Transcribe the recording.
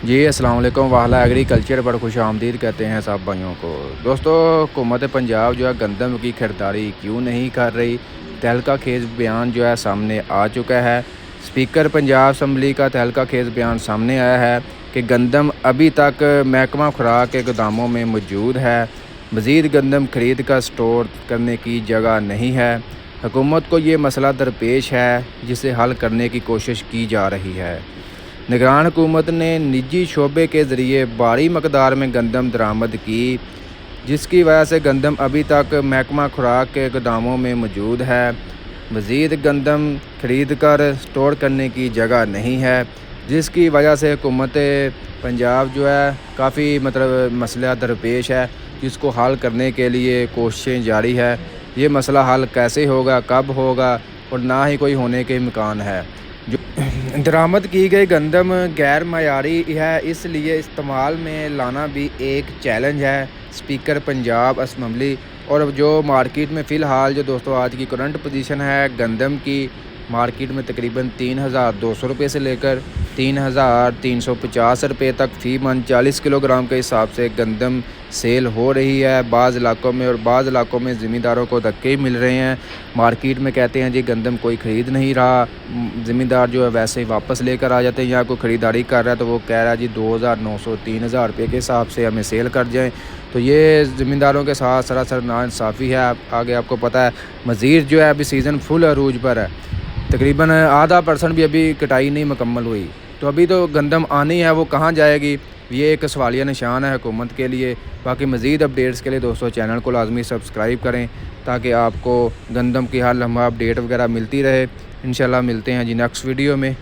جی السلام علیکم۔ واہلا ایگریکلچر پر خوش آمدید کہتے ہیں سب بھائیوں کو۔ دوستو، حکومت پنجاب جو ہے گندم کی خریداری کیوں نہیں کر رہی؟ تہلکہ خیز بیان جو ہے سامنے آ چکا ہے۔ اسپیکر پنجاب اسمبلی کا تہلکہ خیز بیان سامنے آیا ہے کہ گندم ابھی تک محکمہ خوراک کے گوداموں میں موجود ہے، مزید گندم خرید کر اسٹور کرنے کی جگہ نہیں ہے۔ حکومت کو یہ مسئلہ درپیش ہے جسے حل کرنے کی کوشش کی جا رہی ہے۔ نگران حکومت نے نجی شعبے کے ذریعے بڑی مقدار میں گندم درآمد کی، جس کی وجہ سے گندم ابھی تک محکمہ خوراک کے گوداموں میں موجود ہے، مزید گندم خرید کر اسٹور کرنے کی جگہ نہیں ہے، جس کی وجہ سے حکومت پنجاب جو ہے کافی مسئلہ درپیش ہے، جس کو حل کرنے کے لیے کوششیں جاری ہے۔ یہ مسئلہ حل کیسے ہوگا، کب ہوگا اور نہ ہی کوئی ہونے کے امکان ہے۔ درآمد کی گئی گندم غیر معیاری ہے، اس لیے استعمال میں لانا بھی ایک چیلنج ہے۔ اسپیکر پنجاب اسمبلی اور جو مارکیٹ میں فی الحال جو دوستو آج کی کرنٹ پوزیشن ہے گندم کی، مارکیٹ میں تقریباً 3200 روپے سے لے کر 3350 روپے تک فی من 40 کلو گرام کے حساب سے گندم سیل ہو رہی ہے بعض علاقوں میں، اور بعض علاقوں میں زمینداروں کو دھکے مل رہے ہیں۔ مارکیٹ میں کہتے ہیں جی گندم کوئی خرید نہیں رہا، زمیندار جو ہے ویسے ہی واپس لے کر آ جاتے ہیں، یا کوئی خریداری کر رہا ہے تو وہ کہہ رہا ہے جی 2900 3000 روپے کے حساب سے ہمیں سیل کر جائیں، تو یہ زمینداروں کے ساتھ سراسر ناانصافی ہے۔ آگے آپ کو پتہ ہے مزید جو ہے ابھی سیزن فل عروج پر ہے، تقریباً آدھا % بھی ابھی کٹائی نہیں مکمل ہوئی، تو ابھی تو گندم آنی ہے، وہ کہاں جائے گی؟ یہ ایک سوالیہ نشان ہے حکومت کے لیے۔ باقی مزید اپڈیٹس کے لیے دوستو چینل کو لازمی سبسکرائب کریں تاکہ آپ کو گندم کی ہر لمحہ اپڈیٹ وغیرہ ملتی رہے۔ انشاءاللہ ملتے ہیں جی نیکسٹ ویڈیو میں۔